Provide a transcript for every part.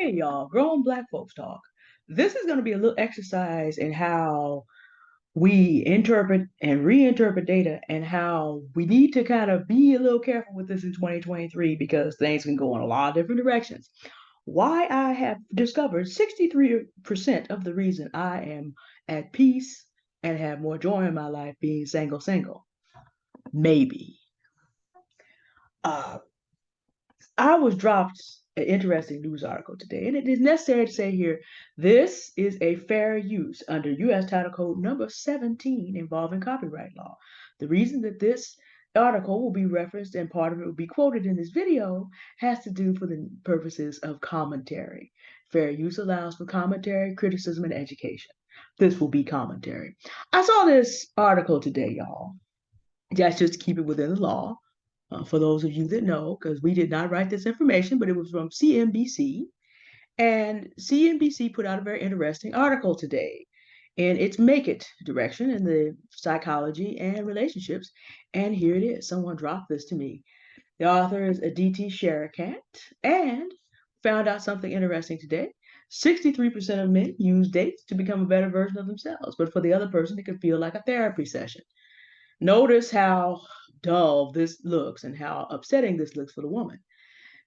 Hey y'all, grown black folks talk. This is going to be a little exercise in how we interpret and reinterpret data and how we need to kind of be a little careful with this in 2023 because things can go in a lot of different directions. Why I have discovered 63% of the reason I am at peace and have more joy in my life being single. Maybe. Uh, I was dropped an interesting news article today, and it is necessary to say here this is a fair use under U.S. Title Code number 17 involving copyright law. The reason that this article will be referenced and part of it will be quoted in this video has to do for the purposes of commentary. Fair use allows for commentary, criticism, and education. This will be commentary. I saw this article today, y'all. That's just to keep it within the law. For those of you that know, because we did not write this information, but it was from CNBC. And CNBC put out a very interesting article today in its make it direction in the psychology and relationships. And here it is. Someone dropped this to me. The author is Aditi Sharakat and found out something interesting today. 63% of men use dates to become a better version of themselves, but for the other person, it could feel like a therapy session. Notice how dull this looks and how upsetting this looks for the woman.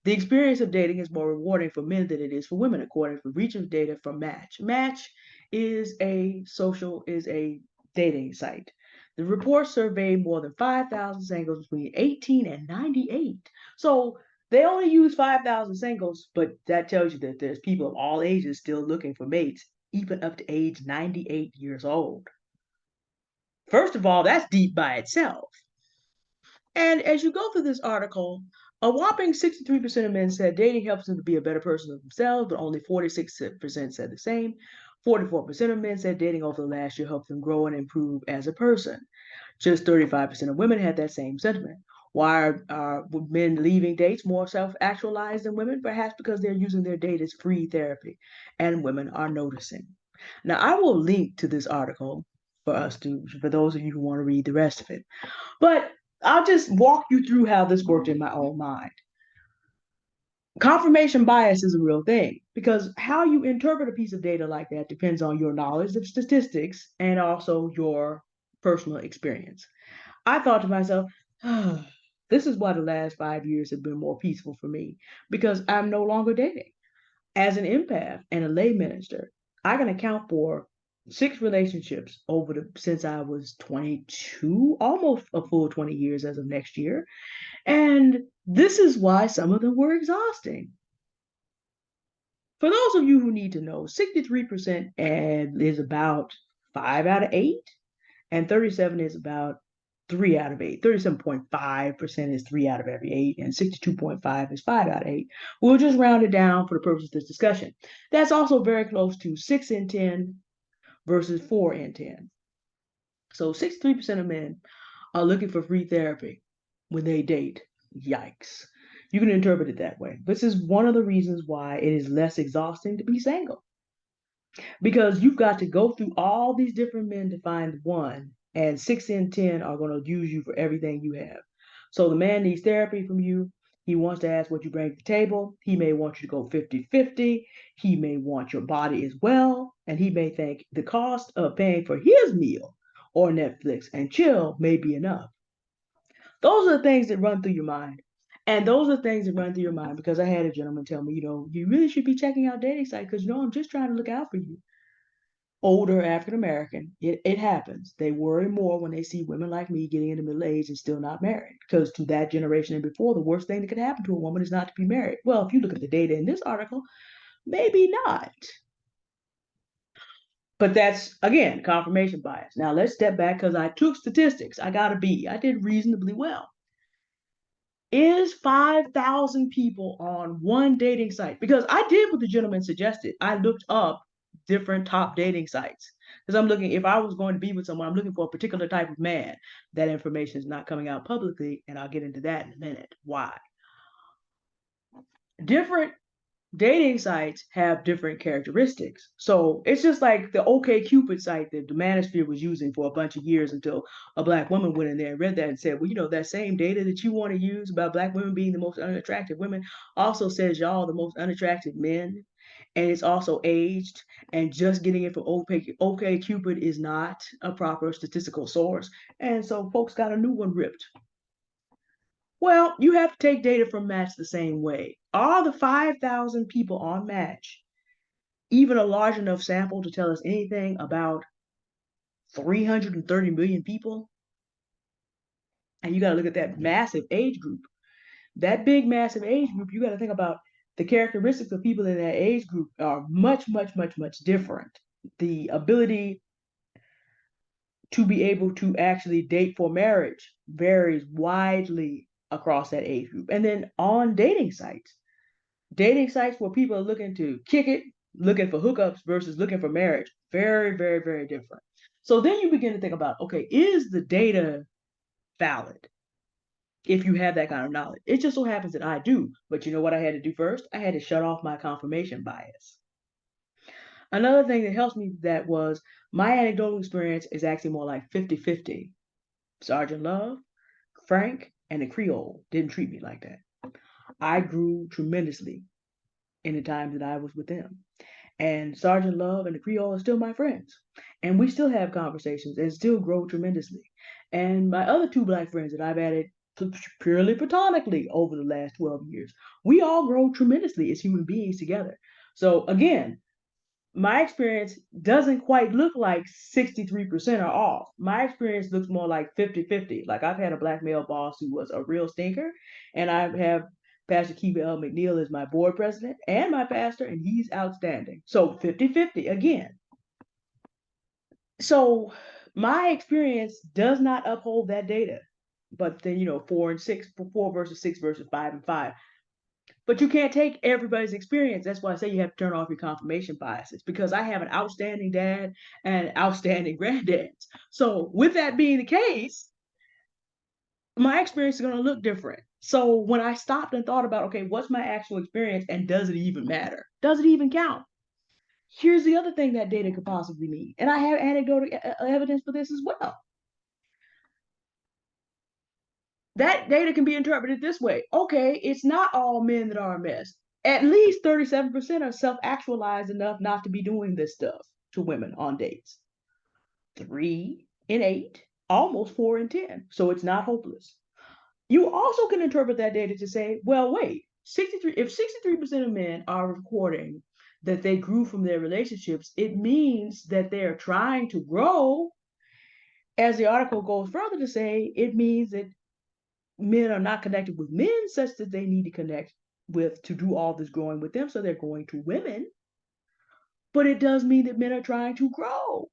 The experience of dating is more rewarding for men than it is for women, according to recent data from Match. Match is a dating site. The report surveyed more than 5,000 singles between 18 and 98. So they only use 5,000 singles, but that tells you that there's people of all ages still looking for mates, even up to age 98 years old. First of all, that's deep by itself. And as you go through this article, a whopping 63% of men said dating helps them to be a better person of themselves, but only 46% said the same. 44% of men said dating over the last year helped them grow and improve as a person. Just 35% of women had that same sentiment. Why are men leaving dates more self-actualized than women? Perhaps because they're using their date as free therapy, and women are noticing. Now, I will link to this article for those of you who want to read the rest of it. But I'll just walk you through how this worked in my own mind. Confirmation bias is a real thing because how you interpret a piece of data like that depends on your knowledge of statistics and also your personal experience. I thought to myself, oh, this is why the last 5 years have been more peaceful for me because I'm no longer dating. As an empath and a lay minister, I can account for 6 relationships since I was 22, almost a full 20 years as of next year. And this is why some of them were exhausting. For those of you who need to know, 63% is about 5 out of 8, and 37 is about 3 out of 8. 37.5% is 3 out of every 8, and 62.5 is 5 out of 8. We'll just round it down for the purpose of this discussion. That's also very close to 6 in 10 versus 4 in 10. So 63% of men are looking for free therapy when they date. Yikes. You can interpret it that way. This is one of the reasons why it is less exhausting to be single. Because you've got to go through all these different men to find one, and 6 in 10 are going to use you for everything you have. So the man needs therapy from you. He wants to ask what you bring to the table. He may want you to go 50-50. He may want your body as well. And he may think the cost of paying for his meal or Netflix and chill may be enough. Those are the things that run through your mind. And those are things that run through your mind because I had a gentleman tell me, you really should be checking out dating sites because, I'm just trying to look out for you. Older African American, it happens. They worry more when they see women like me getting into middle age and still not married. Because to that generation and before, the worst thing that could happen to a woman is not to be married. Well, if you look at the data in this article, maybe not. But that's, again, confirmation bias. Now let's step back because I took statistics. I did reasonably well. Is 5,000 people on one dating site? Because I did what the gentleman suggested. I looked up different top dating sites because I'm looking, if I was going to be with someone, I'm looking for a particular type of man. That information is not coming out publicly, and I'll get into that in a minute. Why? Different dating sites have different characteristics. So it's just like the OkCupid site that the manosphere was using for a bunch of years until a black woman went in there and read that and said, well, that same data that you want to use about black women being the most unattractive women also says y'all the most unattractive men. And it's also aged. And just getting it from OkCupid is not a proper statistical source. And so folks got a new one ripped. Well, you have to take data from Match the same way. Are the 5,000 people on Match even a large enough sample to tell us anything about 330 million people? And you got to look at that massive age group. That big, massive age group, you got to think about the characteristics of people in that age group are much, much, much, much different. The ability to be able to actually date for marriage varies widely across that age group. And then on dating sites where people are looking to kick it, looking for hookups versus looking for marriage, very, very, very different. So then you begin to think about, okay, is the data valid if you have that kind of knowledge? It just so happens that I do. But you know what I had to do first? I had to shut off my confirmation bias. Another thing that helps me with that was my anecdotal experience is actually more like 50-50. Sergeant Love, Frank, and the Creole didn't treat me like that. I grew tremendously in the time that I was with them. And Sergeant Love and the Creole are still my friends. And we still have conversations and still grow tremendously. And my other two black friends that I've added purely platonically over the last 12 years, we all grow tremendously as human beings together. So again, my experience doesn't quite look like 63% are off. My experience looks more like 50-50. Like I've had a black male boss who was a real stinker, and I have Pastor Kiva L. McNeil as my board president and my pastor, and he's outstanding. So 50-50 again. So my experience does not uphold that data. But then, 4 and 6, 4 versus 6 versus 5 and 5. But you can't take everybody's experience. That's why I say you have to turn off your confirmation biases, because I have an outstanding dad and outstanding granddads. So with that being the case, my experience is going to look different. So when I stopped and thought about, okay, what's my actual experience and does it even matter? Does it even count? Here's the other thing that data could possibly mean. And I have anecdotal evidence for this as well. That data can be interpreted this way. Okay, it's not all men that are a mess. At least 37% are self-actualized enough not to be doing this stuff to women on dates. 3 in 8, almost 4 in 10. So it's not hopeless. You also can interpret that data to say, well, wait, if 63% of men are reporting that they grew from their relationships, it means that they're trying to grow. As the article goes further to say, it means that men are not connected with men such that they need to connect with to do all this growing with them. So they're going to women. But it does mean that men are trying to grow.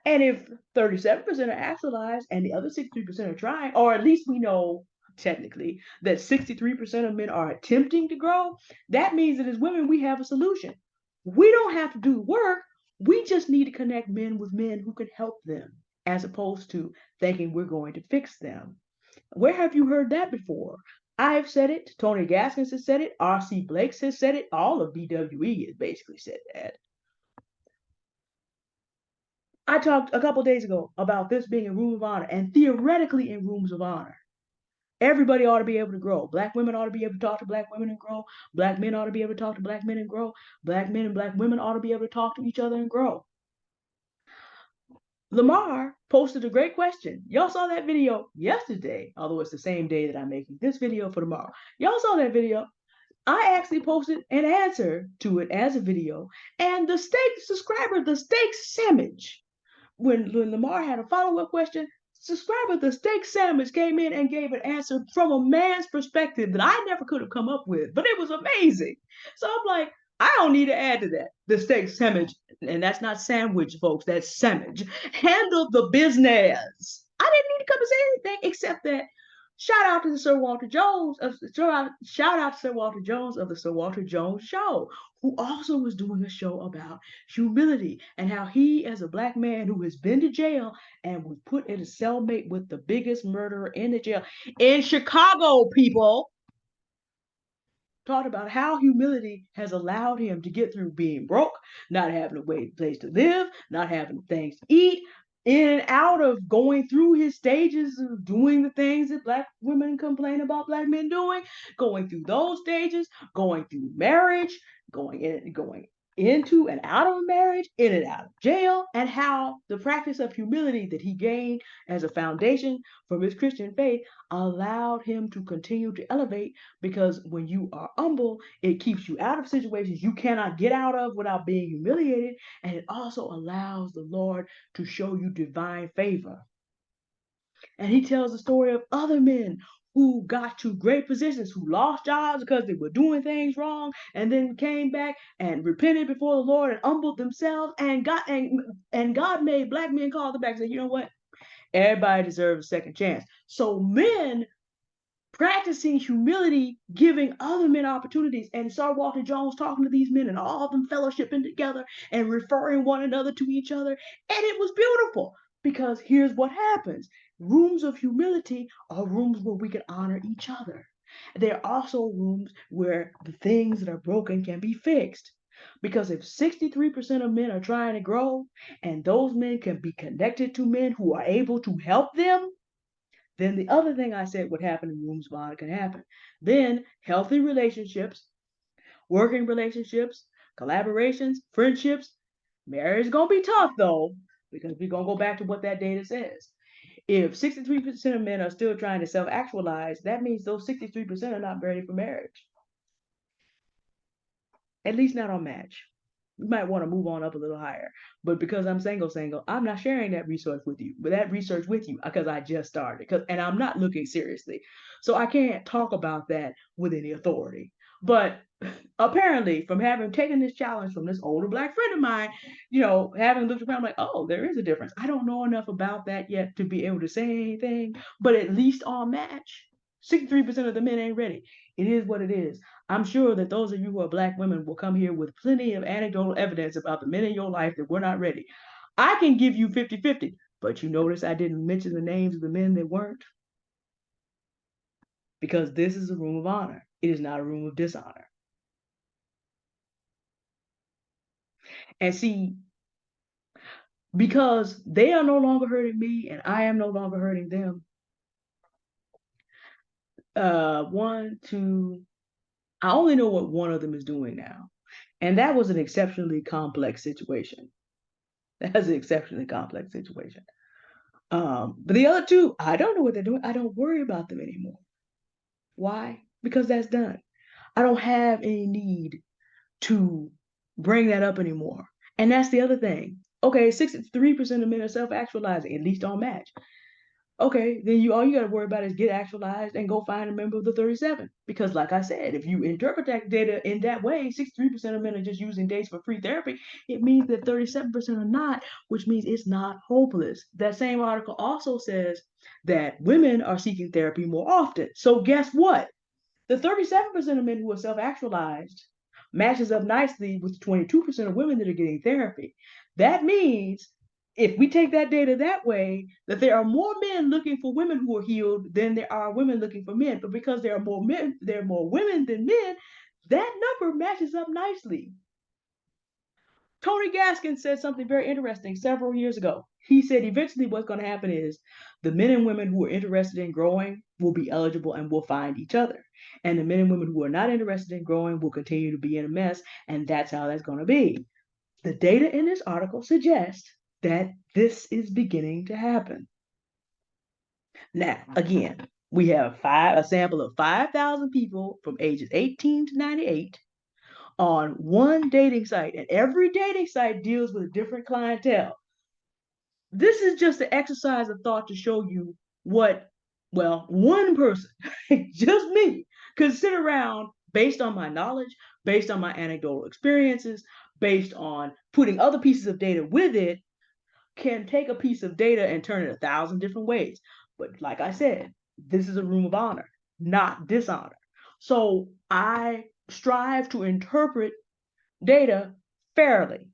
And if 37% are actualized and the other 63% are trying, or at least we know technically that 63% of men are attempting to grow, that means that as women, we have a solution. We don't have to do the work. We just need to connect men with men who can help them, as opposed to thinking we're going to fix them. Where have you heard that before? I've said it. Tony Gaskins has said it. R.C. Blakes has said it. All of BWE has basically said that. I talked a couple days ago about this being a room of honor, and theoretically in rooms of honor. Everybody ought to be able to grow. Black women ought to be able to talk to black women and grow. Black men ought to be able to talk to black men and grow. Black men and black women ought to be able to talk to each other and grow. Lamar posted a great question. Y'all saw that video yesterday, although it's the same day that I'm making this video for tomorrow. Y'all saw that video. I actually posted an answer to it as a video, and the steak sandwich. When Lamar had a follow-up question, subscriber the steak sandwich came in and gave an answer from a man's perspective that I never could have come up with, but it was amazing. So I'm like, I don't need to add to that. The steak sandwich, and that's not sandwich, folks, that's sandwich. Handle the business. I didn't need to come and say anything except that shout out to Sir Walter Jones. Shout out to Sir Walter Jones of the Sir Walter Jones Show, who also was doing a show about humility and how he, as a black man who has been to jail and was put in a cellmate with the biggest murderer in the jail in Chicago, people. talked about how humility has allowed him to get through being broke, not having a place to live, not having things to eat, in and out of going through his stages of doing the things that black women complain about black men doing, going through those stages, going through marriage, going into and out of marriage, in and out of jail, and how the practice of humility that he gained as a foundation from his Christian faith allowed him to continue to elevate, because when you are humble, it keeps you out of situations you cannot get out of without being humiliated, and it also allows the Lord to show you divine favor. And he tells the story of other men who got to great positions, who lost jobs because they were doing things wrong, and then came back and repented before the Lord and humbled themselves, and God made black men call them back and say, you know what? Everybody deserves a second chance. So men practicing humility, giving other men opportunities. And Sir Walter Jones talking to these men and all of them fellowshipping together and referring one another to each other. And it was beautiful, because here's what happens: rooms of humility are rooms where we can honor each other. There are also rooms where the things that are broken can be fixed. Because if 63% of men are trying to grow, and those men can be connected to men who are able to help them, then the other thing I said would happen in rooms where it can happen. Then healthy relationships, working relationships, collaborations, friendships. Marriage is gonna be tough though, because we're gonna go back to what that data says. If 63% of men are still trying to self-actualize, that means those 63% are not ready for marriage. At least not on Match. You might want to move on up a little higher. But because I'm single, I'm not sharing that research with you, because I just started. And I'm not looking seriously. So I can't talk about that with any authority. But apparently, from having taken this challenge from this older black friend of mine, having looked around, I'm like, oh, there is a difference. I don't know enough about that yet to be able to say anything, but at least on Match, 63% of the men ain't ready. It is what it is. I'm sure that those of you who are black women will come here with plenty of anecdotal evidence about the men in your life that were not ready. I can give you 50-50, but you notice I didn't mention the names of the men that weren't, because this is a room of honor. It is not a room of dishonor. And see, because they are no longer hurting me and I am no longer hurting them. One, two, I only know what one of them is doing now. And that was an exceptionally complex situation. That's an exceptionally complex situation. But the other two, I don't know what they're doing. I don't worry about them anymore. Why? Because that's done. I don't have any need to bring that up anymore. And that's the other thing. Okay, 63% of men are self-actualizing, at least on Match. Okay, then all you got to worry about is get actualized and go find a member of the 37. Because, like I said, if you interpret that data in that way, 63% of men are just using dates for free therapy. It means that 37% are not, which means it's not hopeless. That same article also says that women are seeking therapy more often. So, guess what? The 37% of men who are self actualized matches up nicely with 22% of women that are getting therapy. That means, if we take that data that way, that there are more men looking for women who are healed than there are women looking for men. But because there are more women than men, that number matches up nicely. Tony Gaskin said something very interesting several years ago. He said eventually what's going to happen is the men and women who are interested in growing will be eligible and will find each other. And the men and women who are not interested in growing will continue to be in a mess. And that's how that's going to be. The data in this article suggests that this is beginning to happen. Now, again, we have a sample of 5,000 people from ages 18 to 98 on one dating site, and every dating site deals with a different clientele. This is just an exercise of thought to show you what, well, one person, just me, could sit around based on my knowledge, based on my anecdotal experiences, based on putting other pieces of data with it, can take a piece of data and turn it 1,000 different ways. But like I said, this is a room of honor, not dishonor. So I strive to interpret data fairly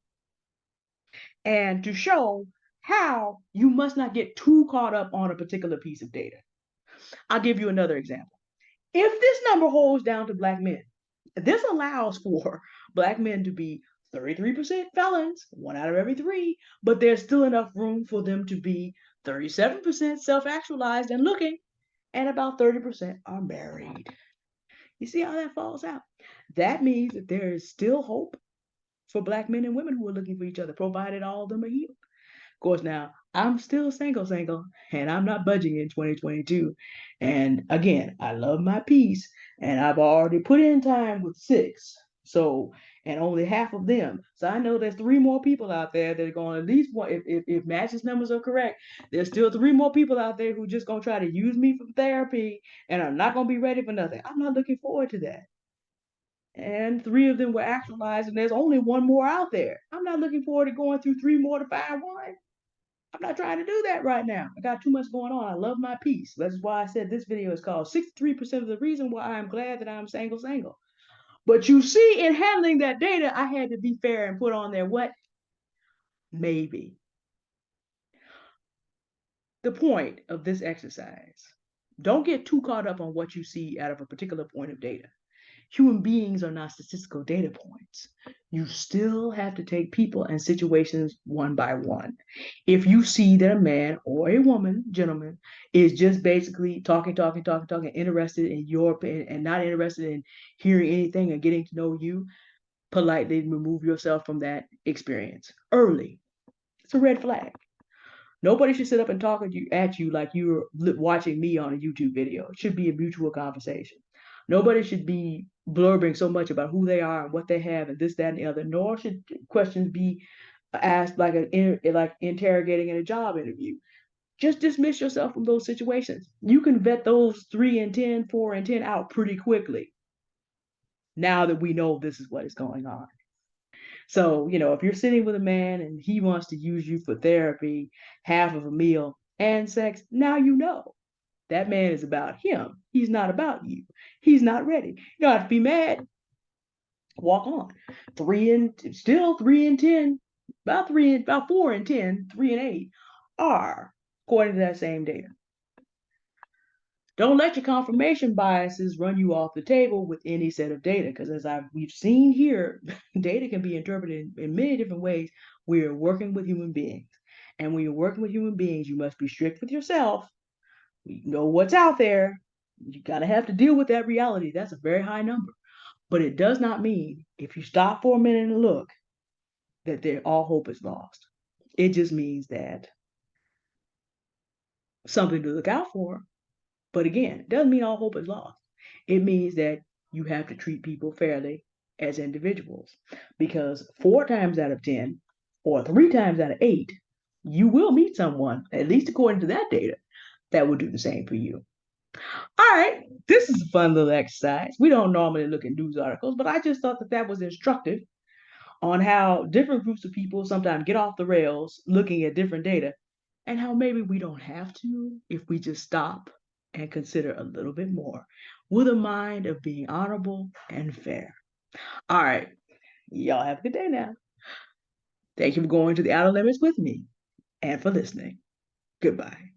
and to show how you must not get too caught up on a particular piece of data. I'll give you another example. If this number holds down to black men, This allows for Black men to be 33% felons, 1 out of every 3, but there's still enough room for them to be 37% self-actualized and looking, and about 30% are married. You see how that falls out? That means that there is still hope for Black men and women who are looking for each other, provided all of them are healed. Of course, now I'm still single, and I'm not budging in 2022. And again, I love my peace, and I've already put in time with 6. So, and only half of them. So I know there's 3 more people out there that are going to at least one. If Match's numbers are correct, there's still 3 more people out there who just gonna try to use me for therapy, and I'm not gonna be ready for nothing. I'm not looking forward to that. And 3 of them were actualized, and there's only 1 more out there. I'm not looking forward to going through 3 more to find one. I'm not trying to do that right now. I got too much going on. I love my peace. That's why I said this video is called 63% of the reason why I'm glad that I'm single. But you see, in handling that data, I had to be fair and put on there what? Maybe. The point of this exercise, don't get too caught up on what you see out of a particular point of data. Human beings are not statistical data points. You still have to take people and situations one by one. If you see that a man or a woman, gentleman, is just basically talking, interested in your opinion and not interested in hearing anything and getting to know you, politely remove yourself from that experience early. It's a red flag. Nobody should sit up and talk at you like you're watching me on a YouTube video. It should be a mutual conversation. Nobody should be blurbing so much about who they are and what they have and this, that, and the other. Nor should questions be asked like interrogating in a job interview. Just dismiss yourself from those situations. You can vet those 3 and 10, 4 and 10 out pretty quickly. Now that we know this is what is going on. So, if you're sitting with a man and he wants to use you for therapy, half of a meal, and sex, now you know. That man is about him. He's not about you. He's not ready. You don't have to be mad. Walk on. 3 and 10, about 4 and 10, 3 and 8 are, according to that same data. Don't let your confirmation biases run you off the table with any set of data, because we've seen here, data can be interpreted in many different ways. We're working with human beings. And when you're working with human beings, you must be strict with yourself. You know what's out there. You gotta have to deal with that reality. That's a very high number. But it does not mean, if you stop for a minute and look, that all hope is lost. It just means that something to look out for. But again, it doesn't mean all hope is lost. It means that you have to treat people fairly as individuals, because 4 times out of 10 or 3 times out of 8, you will meet someone, at least according to that data, that will do the same for you. All right, this is a fun little exercise. We don't normally look at news articles, but I just thought that was instructive on how different groups of people sometimes get off the rails looking at different data, and how maybe we don't have to if we just stop and consider a little bit more with a mind of being honorable and fair. All right, y'all have a good day now. Thank you for going to the Outer Limits with me and for listening. Goodbye.